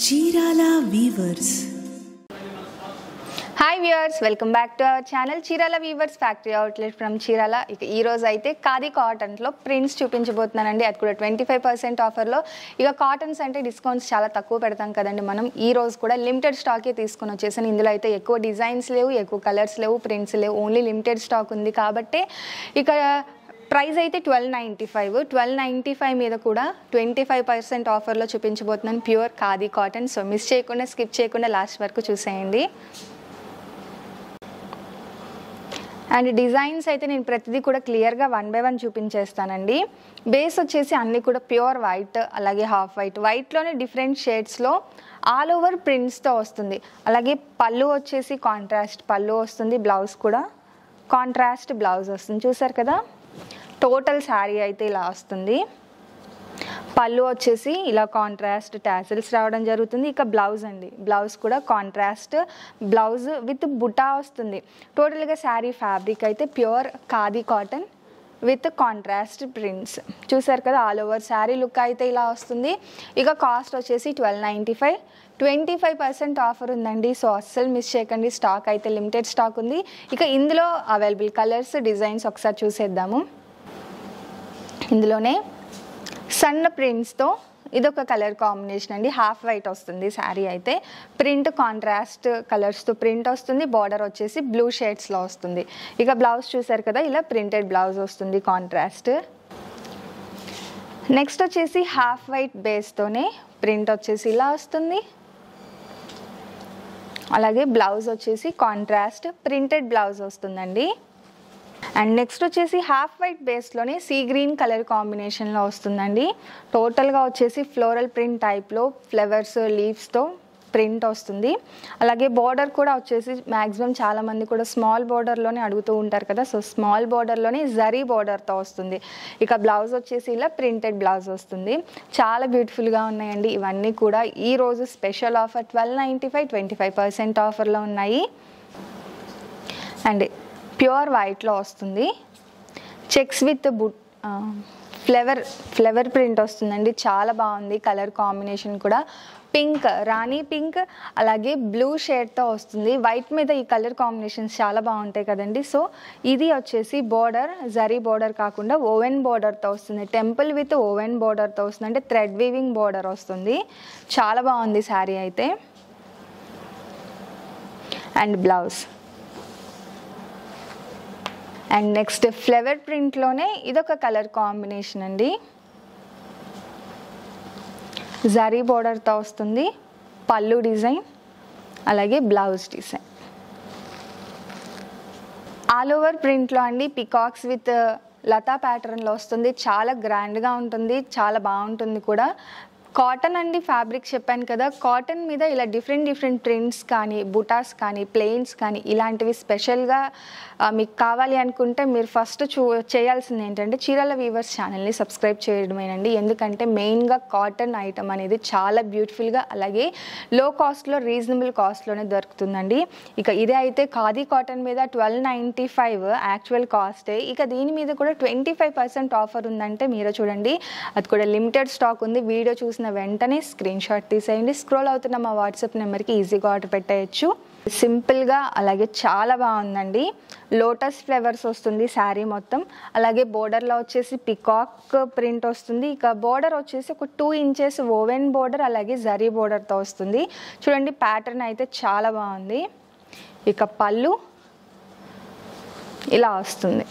Chirala weavers. Hi viewers, welcome back to our channel Chirala weavers factory outlet from Chirala. ఇక ఈ రోజు అయితే ఖాదీ కాటన్లో ప్రింట్స్ చూపించబోతున్నానండి. అది కూడా 25% ఆఫర్లో. ఇక కాటన్స్ అంటే డిస్కౌంట్స్ చాలా తక్కువ పెడతాం కదండి మనం. ఈ రోజు కూడా లిమిటెడ్ స్టాకే తీసుకొని వచ్చేసాను. ఇందులో అయితే ఎక్కువ డిజైన్స్ లేవు, ఎక్కువ కలర్స్ లేవు, ప్రింట్స్ లేవు, ఓన్లీ లిమిటెడ్ స్టాక్ ఉంది కాబట్టి ఇక ప్రైస్ అయితే 1295 మీద కూడా 25% ఆఫర్లో చూపించబోతున్నాను. Pure khadi cotton. So miss చేయకుండా, స్కిప్ చేయకుండా లాస్ట్ వరకు చూసేయండి. అండ్ డిజైన్స్ అయితే నేను ప్రతిదీ కూడా క్లియర్గా 1 by 1 చూపించేస్తానండి. బేస్ వచ్చేసి అన్నీ కూడా ప్యూర్ వైట్, అలాగే హాఫ్ వైట్, వైట్లోనే డిఫరెంట్ షేడ్స్లో ఆల్ ఓవర్ ప్రింట్స్తో వస్తుంది. అలాగే పళ్ళు వచ్చేసి కాంట్రాస్ట్ పళ్ళు వస్తుంది, బ్లౌజ్ కూడా కాంట్రాస్ట్ బ్లౌజ్ వస్తుంది. చూసారు కదా, టోటల్ శారీ అయితే ఇలా వస్తుంది. పళ్ళు వచ్చేసి ఇలా కాంట్రాస్ట్ టాసిల్స్ రావడం జరుగుతుంది. ఇక బ్లౌజ్ అండి, బ్లౌజ్ కూడా కాంట్రాస్ట్ బ్లౌజ్ విత్ బుటా వస్తుంది. టోటల్గా శారీ ఫ్యాబ్రిక్ అయితే pure khadi cotton with contrast prints. చూసారు కదా, ఆల్ ఓవర్ శారీ లుక్ అయితే ఇలా వస్తుంది. ఇక కాస్ట్ వచ్చేసి 1295, 25% ఆఫర్ ఉందండి. సో అస్సలు మిస్ చేయకండి, స్టాక్ అయితే లిమిటెడ్ స్టాక్ ఉంది. ఇక ఇందులో అవైలబుల్ కలర్స్, డిజైన్స్ ఒకసారి చూసేద్దాము. ఇందులోనే సన్న ప్రింట్స్తో ఇదొక కలర్ కాంబినేషన్ అండి. హాఫ్ వైట్ వస్తుంది శారీ అయితే. ప్రింట్ కాంట్రాస్ట్ కలర్స్తో ప్రింట్ వస్తుంది. బార్డర్ వచ్చేసి బ్లూ షేడ్స్లో వస్తుంది. ఇక బ్లౌజ్ చూసారు కదా, ఇలా ప్రింటెడ్ బ్లౌజ్ వస్తుంది కాంట్రాస్ట్. నెక్స్ట్ వచ్చేసి హాఫ్ వైట్ బేస్తోనే ప్రింట్ వచ్చేసి ఇలా వస్తుంది. అలాగే బ్లౌజ్ వచ్చేసి కాంట్రాస్ట్ ప్రింటెడ్ బ్లౌజ్ వస్తుందండి. అండ్ నెక్స్ట్ వచ్చేసి హాఫ్ వైట్ బేస్లోనే సీ గ్రీన్ కలర్ కాంబినేషన్లో వస్తుందండి. టోటల్గా వచ్చేసి ఫ్లోరల్ ప్రింట్ టైప్లో ఫ్లవర్స్, లీవ్స్తో ప్రింట్ వస్తుంది. అలాగే బార్డర్ కూడా వచ్చేసి మ్యాక్సిమం చాలామంది కూడా స్మాల్ బార్డర్లోనే అడుగుతూ ఉంటారు కదా. సో స్మాల్ బార్డర్లోనే జరీ బార్డర్తో వస్తుంది. ఇక బ్లౌజ్ వచ్చేసి ఇలా ప్రింటెడ్ బ్లౌజ్ వస్తుంది. చాలా బ్యూటిఫుల్గా ఉన్నాయండి ఇవన్నీ కూడా. ఈరోజు స్పెషల్ ఆఫర్ 1295, 25% ఆఫర్లో ఉన్నాయి. అండ్ ప్యూర్ వైట్లో వస్తుంది. చెక్స్ విత్ ఫ్లవర్ ప్రింట్ వస్తుందండి. చాలా బాగుంది కలర్ కాంబినేషన్ కూడా. పింక్, రాణి పింక్, అలాగే బ్లూ షేడ్తో వస్తుంది. వైట్ మీద ఈ కలర్ కాంబినేషన్స్ చాలా బాగుంటాయి కదండి. సో ఇది వచ్చేసి బోర్డర్ జరీ బోర్డర్ కాకుండా ఓవెన్ బోర్డర్తో వస్తుంది. టెంపుల్ విత్ ఓవెన్ బోర్డర్తో వస్తుంది, అంటే థ్రెడ్ వీవింగ్ బోర్డర్ వస్తుంది. చాలా బాగుంది శారీ అయితే. And blouse. And next flower ప్రింట్లోనే ఇదొక కలర్ కాంబినేషన్ అండి. జరీ బోర్డర్తో వస్తుంది. పళ్ళు డిజైన్, అలాగే బ్లౌజ్ డిజైన్. ఆల్ ఓవర్ ప్రింట్లో అండి పికాక్స్ విత్ లతా ప్యాటర్న్లో వస్తుంది. చాలా గ్రాండ్గా ఉంటుంది, చాలా బాగుంటుంది కూడా. కాటన్ అండి ఫ్యాబ్రిక్ చెప్పాను కదా. కాటన్ మీద ఇలా డిఫరెంట్ ప్రింట్స్ కానీ, బుటాస్ కానీ, ప్లెయిన్స్ కానీ ఇలాంటివి స్పెషల్గా మీకు కావాలి అనుకుంటే మీరు ఫస్ట్ చేయాల్సింది ఏంటంటే చీరాల వీవర్స్ ఛానల్ని సబ్స్క్రైబ్ చేయడమేనండి. ఎందుకంటే మెయిన్గా కాటన్ ఐటమ్ అనేది చాలా బ్యూటిఫుల్గా, అలాగే లో కాస్ట్లో, రీజనబుల్ కాస్ట్లోనే దొరుకుతుందండి. ఇక ఇదే అయితే ఖాదీ కాటన్ మీద 1295 యాక్చువల్ కాస్టే. ఇక దీని మీద కూడా 25% ఆఫర్ ఉందంటే మీరే చూడండి. అది కూడా లిమిటెడ్ స్టాక్ ఉంది. వీడియో చూసిన వెంటనే స్క్రీన్ షాట్ తీసేయండి. స్క్రోల్ అవుతున్న మా వాట్సాప్ నెంబర్కి ఈజీగా ఆర్డర్ పెట్టేయచ్చు. సింపుల్గా, అలాగే చాలా బాగుందండి. లోటస్ ఫ్లవర్స్ వస్తుంది శారీ మొత్తం. అలాగే బోర్డర్లో వచ్చేసి పికాక్ ప్రింట్ వస్తుంది. ఇక బోర్డర్ వచ్చేసి ఒక 2 inches ఓవెన్ బోర్డర్, అలాగే జరీ బోర్డర్తో వస్తుంది. చూడండి ప్యాటర్న్ అయితే చాలా బాగుంది. ఇక పళ్ళు ఇలా వస్తుంది.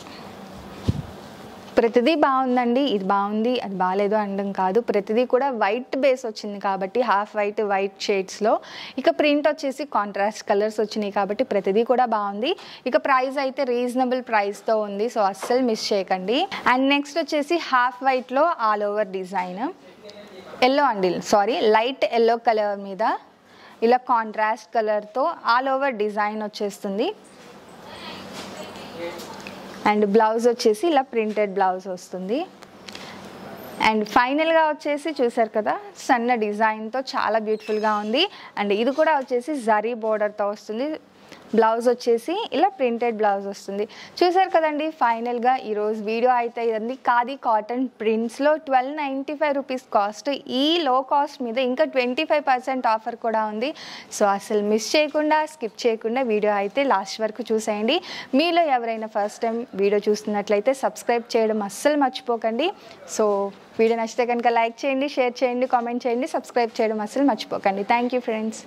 ప్రతిదీ బాగుందండి. ఇది బాగుంది, అది బాగాలేదు అనడం కాదు. ప్రతిదీ కూడా వైట్ బేస్ వచ్చింది కాబట్టి హాఫ్ వైట్ షేడ్స్లో. ఇక ప్రింట్ వచ్చేసి కాంట్రాస్ట్ కలర్స్ వచ్చినాయి కాబట్టి ప్రతిదీ కూడా బాగుంది. ఇక ప్రైస్ అయితే రీజనబుల్ ప్రైస్తో ఉంది. సో అస్సలు మిస్ చేయకండి. అండ్ నెక్స్ట్ వచ్చేసి హాఫ్ వైట్లో ఆల్ ఓవర్ డిజైన్ ఎల్లో అండి, లైట్ ఎల్లో కలర్ మీద ఇలా కాంట్రాస్ట్ కలర్తో ఆల్ ఓవర్ డిజైన్ వచ్చేస్తుంది. అండ్ బ్లౌజ్ వచ్చేసి ఇలా ప్రింటెడ్ బ్లౌజ్ వస్తుంది. అండ్ ఫైనల్గా వచ్చేసి చూసారు కదా, సన్న డిజైన్తో చాలా బ్యూటిఫుల్గా ఉంది. అండ్ ఇది కూడా వచ్చేసి జరీ బోర్డర్తో వస్తుంది. బ్లౌజ్ వచ్చేసి ఇలా ప్రింటెడ్ బ్లౌజ్ వస్తుంది. చూసారు కదండి, ఫైనల్గా ఈరోజు వీడియో అయితే ఇదండి. ఖాదీ కాటన్ ప్రింట్స్లో 1295 రూపీస్ కాస్ట్. ఈ లో కాస్ట్ మీద ఇంకా 25% ఆఫర్ కూడా ఉంది. సో అసలు మిస్ చేయకుండా, స్కిప్ చేయకుండా వీడియో అయితే లాస్ట్ వరకు చూసేయండి. మీలో ఎవరైనా ఫస్ట్ టైం వీడియో చూస్తున్నట్లయితే సబ్స్క్రైబ్ చేయడం అస్సలు మర్చిపోకండి. సో వీడియో నచ్చితే కనుక లైక్ చేయండి, షేర్ చేయండి, కామెంట్ చేయండి, సబ్స్క్రైబ్ చేయడం అస్సలు మర్చిపోకండి. Thank you friends.